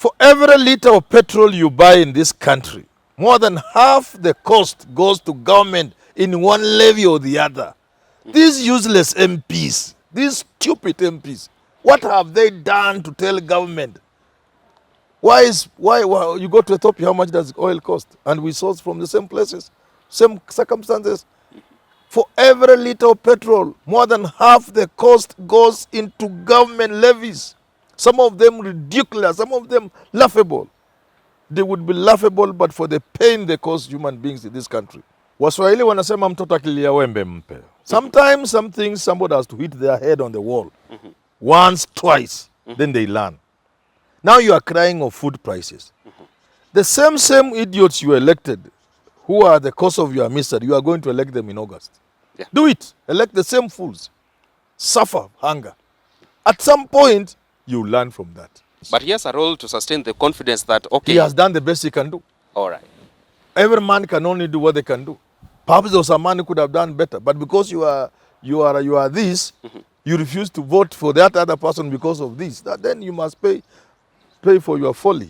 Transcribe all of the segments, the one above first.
For every liter of petrol you buy in this country, more than half the cost goes to government in one levy or the other. These useless MPs, these stupid MPs, what have they done to tell government? Why you go to Ethiopia, how much does oil cost? And we source from the same places, same circumstances. For every liter of petrol, more than half the cost goes into government levies. Some of them ridiculous, some of them laughable. They would be laughable but for the pain they cause human beings in this country. Waswahili wanasema mtoto akilia wembe mpe. Sometimes some things somebody has to hit their head on the wall. Once, twice, then they learn. Now you are crying of food prices. The same idiots you elected who are the cause of your misery, you are going to elect them in August. Yeah. Do it. Elect the same fools. Suffer hunger. At some point, you learn from that. But he has a role to sustain the confidence that, okay. He has done the best he can do. All right. Every man can only do what they can do. Perhaps there was a man who could have done better. But because you are this, you refuse to vote for that other person because of this. Then you must pay for your folly.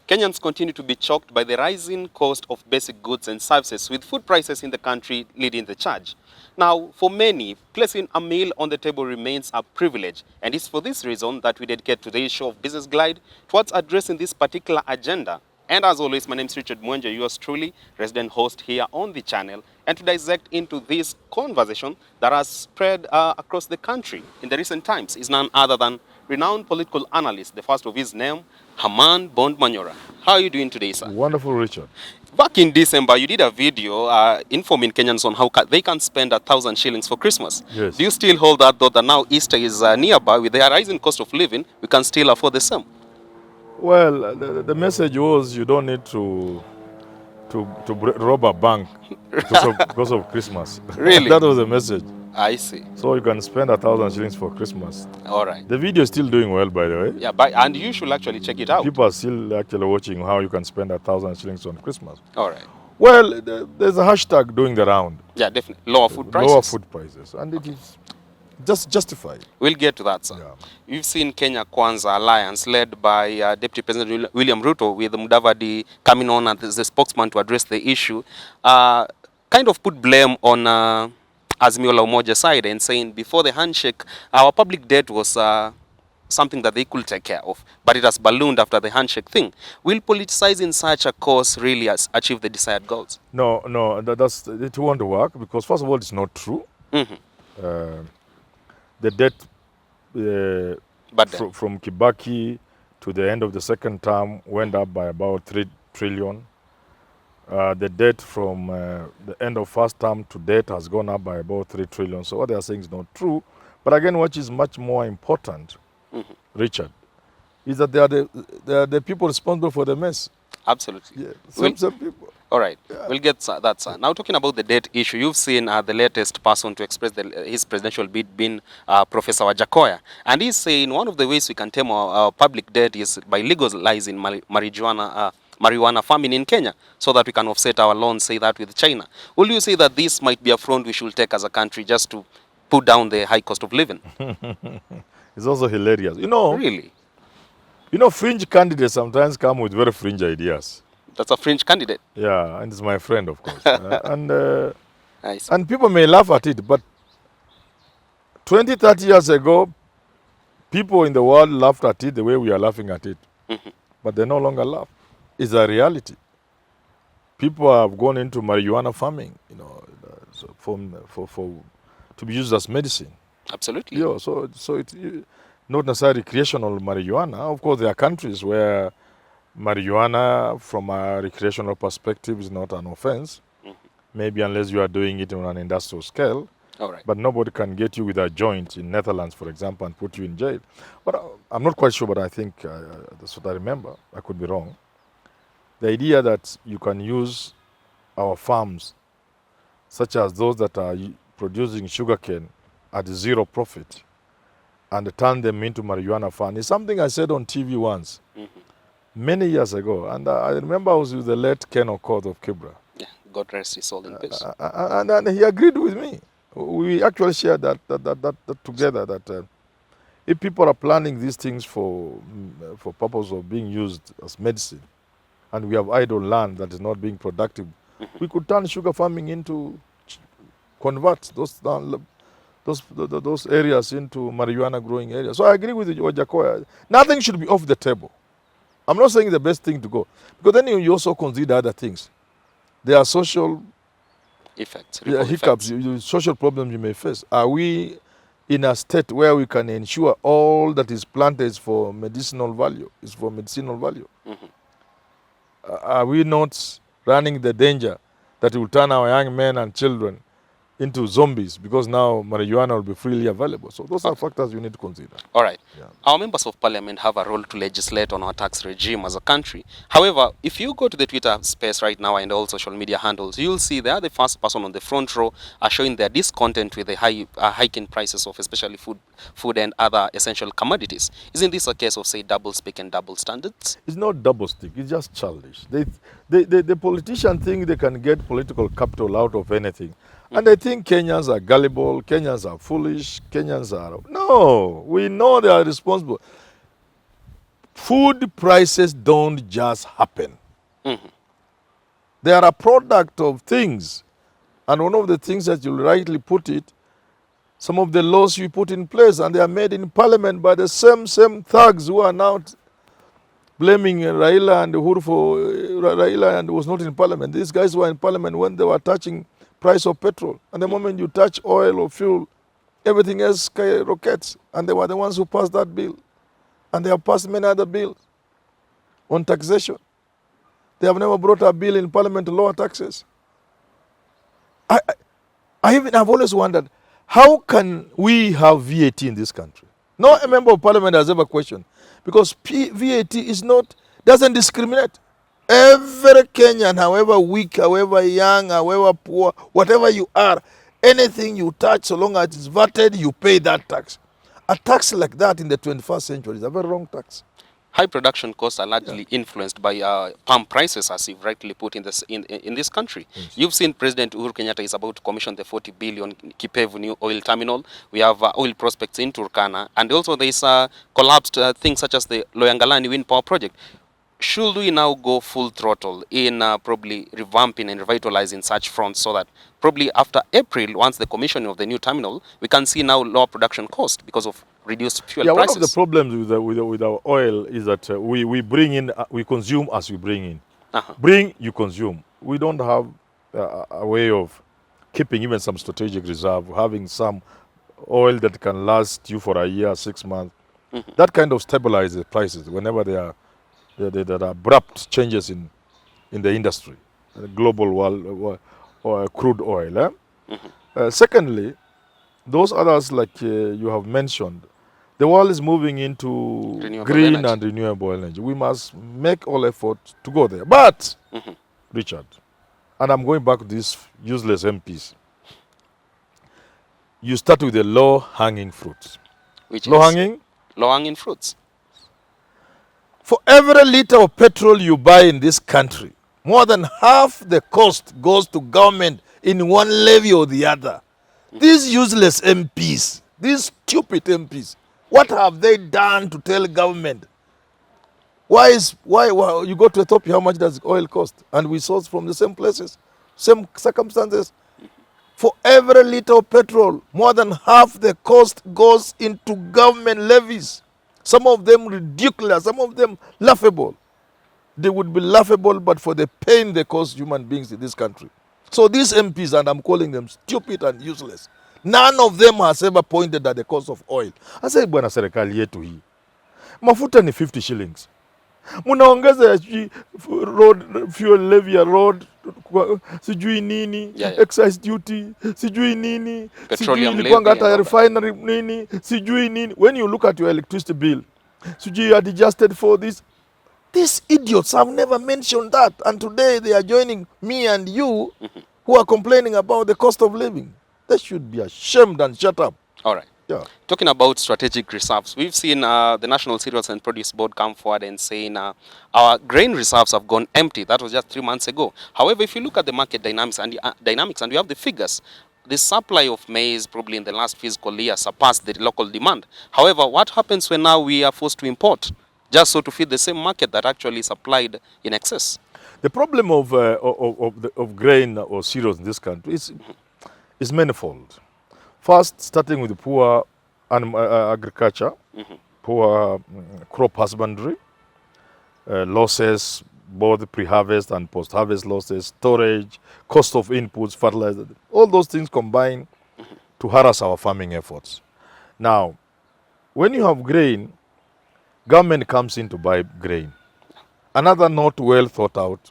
Kenyans continue to be choked by the rising cost of basic goods and services, with food prices in the country leading the charge. Now, for many, placing a meal on the table remains a privilege, and it's for this reason that we dedicate today's show of Business Glide towards addressing this particular agenda. And as always, my name is Richard Mwenja, yours truly, resident host here on the channel, and to dissect into this conversation that has spread across the country in the recent times is none other than renowned political analyst, the first of his name, Herman Manyora. How are you doing today, sir? Wonderful, Richard. Back in December, you did a video informing Kenyans on how they can spend 1,000 shillings for Christmas. Yes. Do you still hold that thought that now Easter is nearby, with the rising cost of living, we can still afford the same? Well, the message was you don't need to rob a bank because of Christmas. Really? That was the message. I see. So you can spend 1,000 shillings for Christmas. All right. The video is still doing well, by the way. Yeah, and you should actually check it out. People are still actually watching how you can spend 1,000 shillings on Christmas. All right. Well, there's a hashtag doing the round. Yeah, definitely. Lower food prices. Lower food prices. And it is just justified. We'll get to that, sir. Yeah. You've seen Kenya Kwanza Alliance, led by Deputy President William Ruto, with Mudavadi coming on as the spokesman to address the issue, kind of put blame on Azimio la Umoja side and saying before the handshake, our public debt was something that they could take care of, but it has ballooned after the handshake thing. Will politicizing such a cause really achieve the desired goals? No, it won't work because first of all, it's not true. The debt from Kibaki to the end of the second term went up by about 3 trillion. The debt from the end of first term to date has gone up by about 3 trillion. So what they are saying is not true. But again, what is much more important, Richard, is that they are the people responsible for the mess. Absolutely. Yeah, some people. All right, yeah. We'll get that, sir. Now, talking about the debt issue, you've seen the latest person to express his presidential bid being Professor Wajakoya. And he's saying one of the ways we can tame our public debt is by legalizing marijuana farming in Kenya, so that we can offset our loans, say that with China. Will you say that this might be a front we should take as a country just to put down the high cost of living? It's also hilarious. Really? Fringe candidates sometimes come with very fringe ideas. That's a fringe candidate? Yeah, and it's my friend, of course. And people may laugh at it, but 20, 30 years ago, people in the world laughed at it the way we are laughing at it. But they no longer laugh. It's a reality. People have gone into marijuana farming, to be used as medicine. Absolutely. Yeah, so it's not necessarily recreational marijuana. Of course, there are countries where marijuana, from a recreational perspective, is not an offense. Maybe unless you are doing it on an industrial scale. All right. But nobody can get you with a joint in Netherlands, for example, and put you in jail. But I'm not quite sure, but I think that's what I remember. I could be wrong. The idea that you can use our farms such as those that are producing sugarcane at zero profit and turn them into marijuana fund is something I said on TV once, many years ago. And I remember I was with the late Ken Okoth of Kibra. Yeah, God rest his soul in peace. And he agreed with me. We actually shared that together, that if people are planning these things for purpose of being used as medicine, and we have idle land that is not being productive, we could turn sugar farming into, convert those areas into marijuana growing areas. So I agree with Ojakoya. Nothing should be off the table. I'm not saying the best thing to go, because then you also consider other things. There are social Effects, hiccups, social problems you may face. Are we in a state where we can ensure all that is planted is for medicinal value? Are we not running the danger that will turn our young men and children into zombies because now marijuana will be freely available? So those are factors you need to consider. All right. Yeah. Our members of parliament have a role to legislate on our tax regime as a country. However, if you go to the Twitter space right now and all social media handles, you'll see they are the first person on the front row are showing their discontent with the hiking prices of especially food and other essential commodities. Isn't this a case of, say, double speak and double standards? It's not double stick. It's just childish. The politicians think they can get political capital out of anything. And I think Kenyans are gullible, Kenyans are foolish, Kenyans are... No, we know they are responsible. Food prices don't just happen. They are a product of things. And one of the things that you rightly put it, some of the laws we put in place, and they are made in parliament by the same thugs who are now blaming Raila and Uhuru for Raila and was not in parliament. These guys were in parliament when they were touching price of petrol. And the moment you touch oil or fuel, everything else skyrockets. And they were the ones who passed that bill. And they have passed many other bills on taxation. They have never brought a bill in parliament to lower taxes. I've always wondered, how can we have VAT in this country? No member of parliament has ever questioned. Because VAT doesn't discriminate. Every Kenyan, however weak, however young, however poor, whatever you are, anything you touch, so long as it's VATed, you pay that tax. A tax like that in the 21st century is a very wrong tax. High production costs are largely influenced by palm prices, as you've rightly put in this country. Yes. You've seen President Uhuru Kenyatta is about to commission the 40 billion Kipevu new oil terminal. We have oil prospects in Turkana, and also there is collapsed things such as the Loyangalani wind power project. Should we now go full throttle in probably revamping and revitalizing such fronts so that probably after April, once the commissioning of the new terminal, we can see now lower production cost because of reduced fuel prices? One of the problems with our oil is that we bring in, we consume as we bring in. Bring, you consume. We don't have a way of keeping even some strategic reserve, having some oil that can last you for a year, 6 months. That kind of stabilizes prices whenever there are abrupt changes in the industry, the global world, or crude oil. Secondly, those others like you have mentioned, the world is moving into green and renewable energy. We must make all effort to go there. But, Richard, and I'm going back to these useless MPs, you start with the low-hanging fruits. Which low-hanging? Low-hanging fruits. For every liter of petrol you buy in this country, more than half the cost goes to government in one levy or the other. These useless MPs, these stupid MPs, what have they done to tell government? Why you go to Ethiopia, how much does oil cost? And we source from the same places, same circumstances. For every liter of petrol, more than half the cost goes into government levies. Some of them ridiculous, some of them laughable. They would be laughable, but for the pain they cause human beings in this country. So these MPs, and I'm calling them stupid and useless, none of them has ever pointed at the cost of oil. I say, bwana serikali yetu hii, mafuta ni 50 shillings. Munaongeza road fuel levy ya road, sijui nini, excise duty, sijui nini, sijui ilikuanga hata refinery nini, sijui nini. When you look at your electricity bill, sijui you are adjusted for this. These idiots have never mentioned that, and today they are joining me and you, who are complaining about the cost of living. They should be ashamed and shut up. All right. Yeah. Talking about strategic reserves, we've seen the National Cereals and Produce Board come forward and saying our grain reserves have gone empty. That was just 3 months ago. However, if you look at the market dynamics and you have the figures, the supply of maize probably in the last fiscal year surpassed the local demand. However, what happens when now we are forced to import just so to feed the same market that actually supplied in excess? The problem of grain or cereals in this country is manifold. First, starting with the poor agriculture, poor crop husbandry, losses, both pre-harvest and post-harvest losses, storage, cost of inputs, fertilizer, all those things combine to harass our farming efforts. Now, when you have grain, government comes in to buy grain. Another not well thought out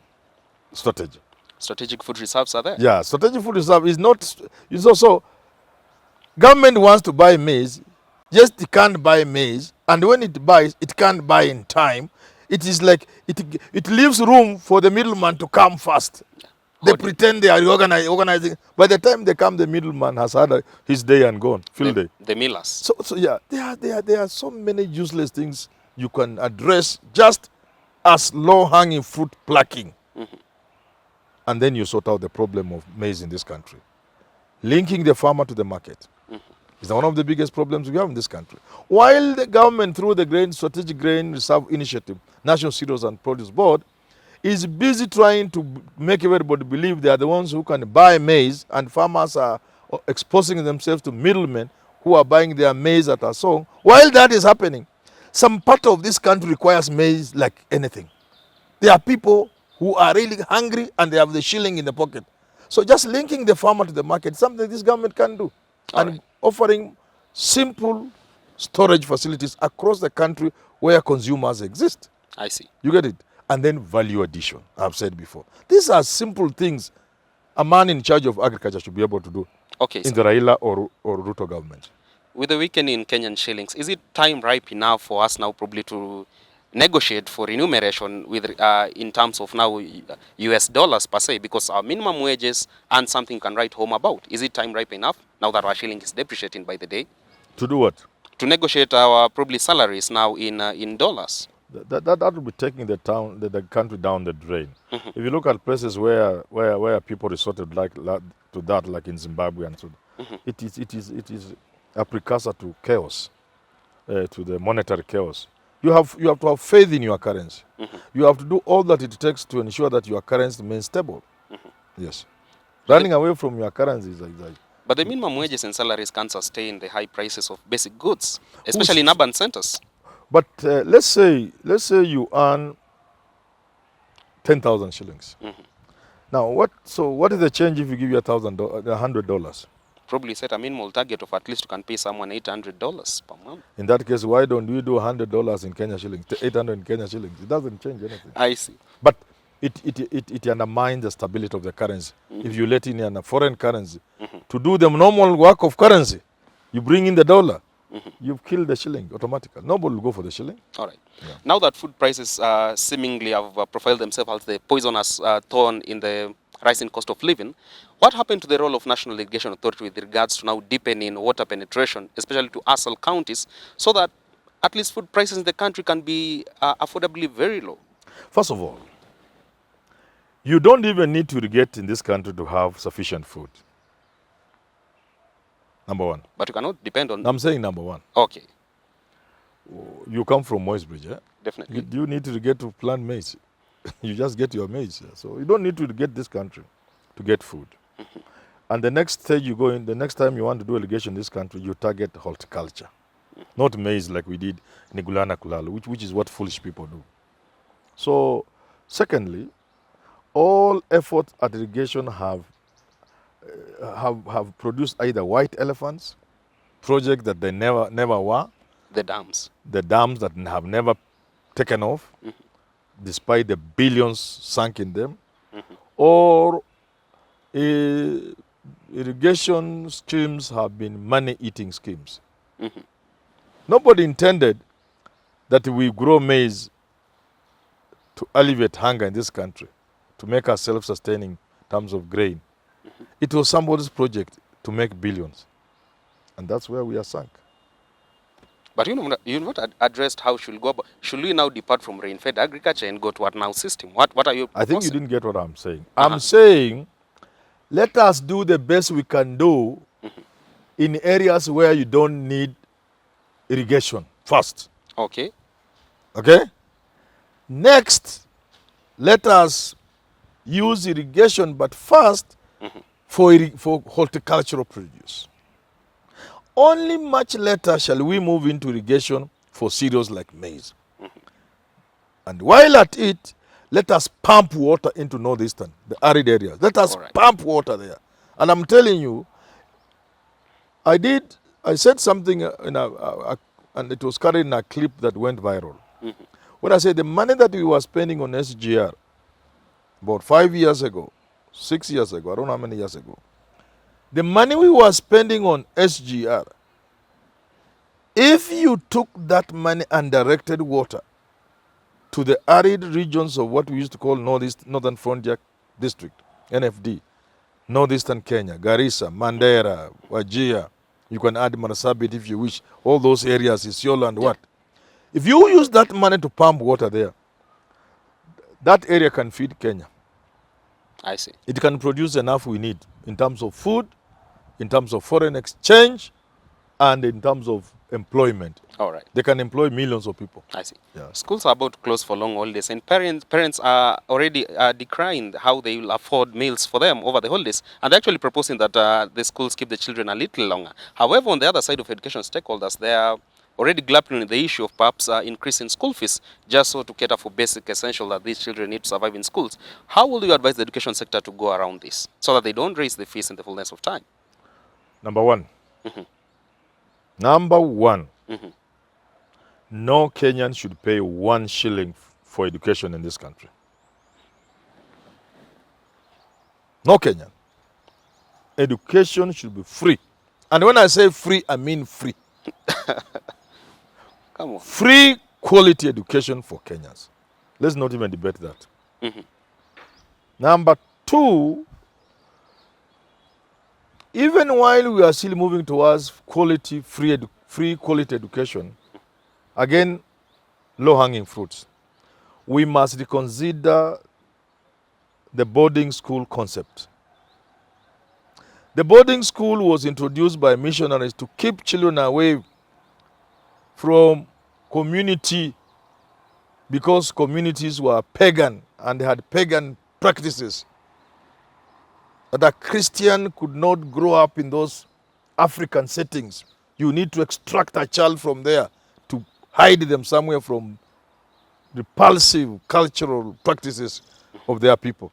strategy. Strategic food reserves are there. Yeah, strategic food reserve is also, government wants to buy maize, just it can't buy maize, and when it buys, it can't buy in time. It is like it leaves room for the middleman to come first. They pretend they are organizing. By the time they come, the middleman has had his day and gone, field day. The millers. So yeah, there are so many useless things you can address just as low-hanging fruit plucking. And then you sort out the problem of maize in this country. Linking the farmer to the market is one of the biggest problems we have in this country. While the government, through the Strategic Grain Reserve Initiative, National Cereals and Produce Board, is busy trying to make everybody believe they are the ones who can buy maize, and farmers are exposing themselves to middlemen who are buying their maize at a song. While that is happening, some part of this country requires maize like anything. There are people who are really hungry and they have the shilling in the pocket. So just linking the farmer to the market is something this government can do. And offering simple storage facilities across the country where consumers exist. I see. You get it? And then value addition, I've said before. These are simple things a man in charge of agriculture should be able to do in the Raila or Ruto government. With the weakening in Kenyan shillings, is it time ripe enough for us now probably to negotiate for remuneration with in terms of now US dollars per se, because our minimum wages and something you can write home about? Is it time ripe enough now that our shilling is depreciating by the day? To do what? To negotiate our probably salaries now in dollars. That will be taking the country down the drain. If you look at places where people resorted to that, like in Zimbabwe and so, it is a precursor to chaos, to the monetary chaos. You have to have faith in your currency. You have to do all that it takes to ensure that your currency remains stable. Yes. Running away from your currency is like that. But the minimum wages and salaries can't sustain the high prices of basic goods, especially in urban centers. But let's say you earn 10,000 shillings. Now, what is the change if you give you $100? Probably set a minimal target of at least you can pay someone $800 per month. In that case, why don't we do $100 in Kenya shillings, 800 in Kenya shillings? It doesn't change anything. I see. But it undermines the stability of the currency. If you let in a foreign currency to do the normal work of currency, you bring in the dollar, you've killed the shilling automatically. Nobody will go for the shilling. All right. Yeah. Now that food prices seemingly have profiled themselves as the poisonous thorn in the rising cost of living, what happened to the role of National Irrigation Authority with regards to now deepening water penetration, especially to ASAL counties, so that at least food prices in the country can be affordably very low? First of all, you don't even need to irrigate in this country to have sufficient food. Number one. But you cannot depend on... I'm saying number one. Okay. You come from Moisbridge, eh? Definitely. You need to irrigate to plant maize. You just get your maize. So you don't need to irrigate this country to get food. And the next stage you go in, the next time you want to do irrigation in this country, you target horticulture. Not maize like we did in Igulana Kulalu, which is what foolish people do. So, secondly, all efforts at irrigation have produced either white elephants, projects that they never were. The dams. The dams that have never taken off, despite the billions sunk in them, or irrigation schemes have been money-eating schemes. Nobody intended that we grow maize to alleviate hunger in this country, to make us self-sustaining in terms of grain. It was somebody's project to make billions. And that's where we are sunk. But you not addressed how should we go about, should we now depart from rain-fed agriculture and go to what now system? What are you I think you proposing? didn't get what I'm saying. I'm saying let us do the best we can do in areas where you don't need irrigation first. Okay. Okay? Next, let us use irrigation, but first for horticultural produce. Only much later shall we move into irrigation for cereals like maize. And while at it, let us pump water into northeastern, the arid areas. Let us pump water there. And I'm telling you, I said something and it was carried in a clip that went viral. When I said the money that we were spending on SGR about 5 years ago, 6 years ago, I don't know how many years ago, the money we were spending on SGR, if you took that money and directed water to the arid regions of what we used to call Northern Frontier District, NFD, Northeastern Kenya, Garissa, Mandera, Wajir, you can add Marsabit if you wish, all those areas, Isiolo and what. If you use that money to pump water there, that area can feed Kenya. I see. It can produce enough we need in terms of food, in terms of foreign exchange, and in terms of employment. All right. They can employ millions of people. I see. Yeah. Schools are about to close for long holidays, and parents are already decrying how they will afford meals for them over the holidays, and they're actually proposing that the schools keep the children a little longer. However, on the other side of education stakeholders, they are already grappling with the issue of perhaps increasing school fees just so to cater for basic essential that these children need to survive in schools. How will you advise the education sector to go around this so that they don't raise the fees in the fullness of time? Number one. Number one. No Kenyan should pay 1 shilling for education in this country. No Kenyan. Education should be free. And when I say free, I mean free. Come on. Free quality education for Kenyans. Let's not even debate that. Number two, even while we are still moving towards quality, free quality education, again, low-hanging fruits, we must reconsider the boarding school concept. The boarding school was introduced by missionaries to keep children away from community because communities were pagan and they had pagan practices. That a Christian could not grow up in those African settings. You need to extract a child from there to hide them somewhere from repulsive cultural practices of their people.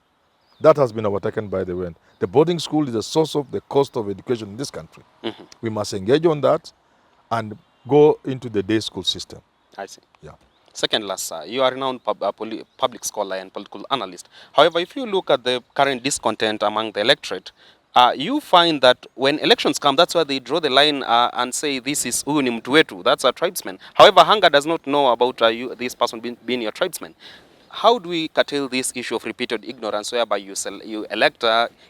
That has been overtaken by the wind. The boarding school is the source of the cost of education in this country. We must engage on that and go into the day school system. I see. Yeah. Second last, sir, you are a renowned public scholar and political analyst. However, if you look at the current discontent among the electorate, you find that when elections come, that's where they draw the line and say, this is huyu ni mtu wetu, that's a tribesman. However, hunger does not know about this person being your tribesman. How do we curtail this issue of repeated ignorance whereby you elect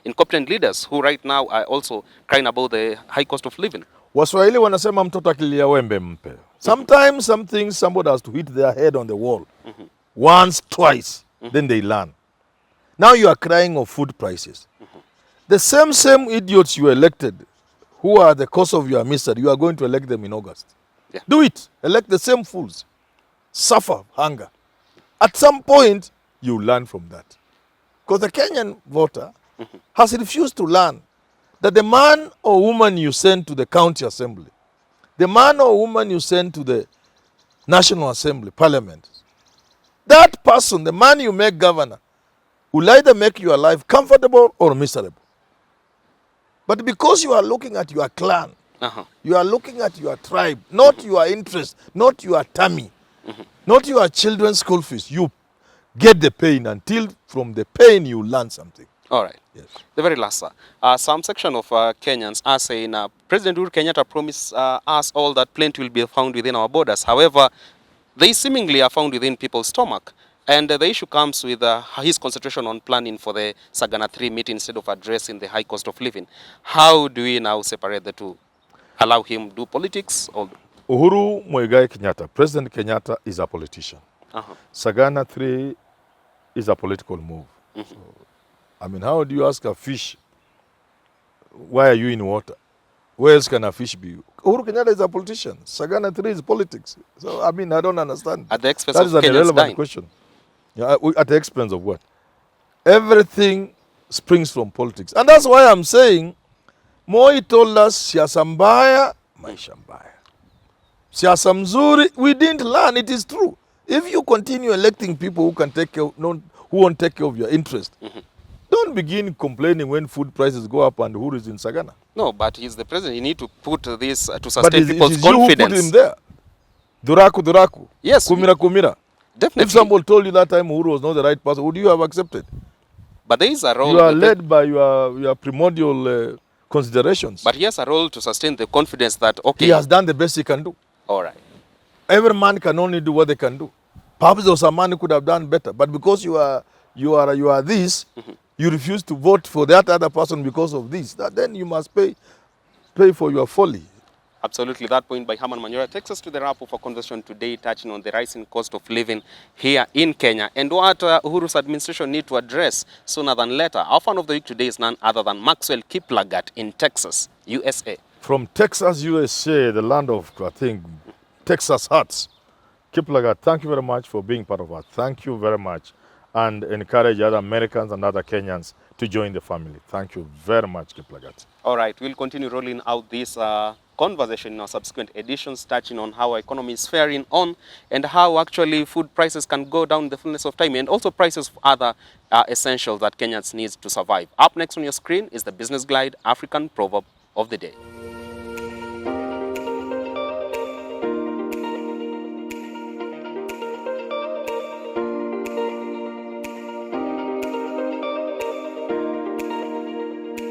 incompetent leaders who right now are also crying about the high cost of living? Waswahili wanasema mtoto akilia wembe mpe. Sometimes some things somebody has to hit their head on the wall. Once, twice, then they learn. Now you are crying of food prices. The same idiots you elected who are the cause of your misery, you are going to elect them in August. Yeah. Do it. Elect the same fools. Suffer hunger. At some point, you learn from that. Because the Kenyan voter has refused to learn that the man or woman you send to the county assembly, the man or woman you send to the National Assembly, Parliament, that person, the man you make governor, will either make your life comfortable or miserable. But because you are looking at your clan, you are looking at your tribe, not your interest, not your tummy, not your children's school fees, you get the pain until from the pain you learn something. All right. Yes. The very last, sir. Some section of Kenyans are saying President Uhuru Kenyatta promised us all that plenty will be found within our borders. However, they seemingly are found within people's stomach. And the issue comes with his concentration on planning for the Sagana 3 meeting instead of addressing the high cost of living. How do we now separate the two? Allow him do politics? Or Uhuru Muigai Kenyatta, President Kenyatta is a politician. Sagana 3 is a political move. So, I mean, how do you ask a fish, why are you in water? Where else can a fish be? Uhuru Kenyatta is a politician. Sagana 3 is politics. So, I mean, I don't understand. At the expense that of is an Kenyans irrelevant dying. question. Yeah, at the expense of what? Everything springs from politics. And that's why I'm saying, Moi told us, siasa mbaya, maisha mbaya. Siasa mzuri, we didn't learn, it is true. If you continue electing people who can take care, who won't take care of your interest, don't begin complaining when food prices go up and who is in Sagana. No, but he's the president. You need to put this to But sustain people's it is you who confidence. put him there. Duraku. Yes. Kumira. Definitely. If somebody told you that time Uhuru was not the right person, would you have accepted? But there is a role. You are led by your primordial considerations. But he has a role to sustain the confidence that, okay. He has done the best he can do. All right. Every man can only do what they can do. Perhaps there was a man who could have done better, but because you are this, you refuse to vote for that other person because of this. Then you must pay for your folly. Absolutely. That point by Herman Manyora takes us to the wrap of our conversation today, touching on the rising cost of living here in Kenya and what Uhuru's administration need to address sooner than later. Our fan of the week today is none other than Maxwell Kiplagat in Texas, USA. From Texas, USA, the land of, I think, Texas huts. Kiplagat, thank you very much for being part of us. Thank you very much. And encourage other Americans and other Kenyans to join the family. Thank you very much, Kiplagat. All right, we'll continue rolling out this conversation in our subsequent editions, touching on how our economy is faring on and how actually food prices can go down in the fullness of time, and also prices for other essentials that Kenyans need to survive. Up next on your screen is the Business Glide African Proverb of the Day.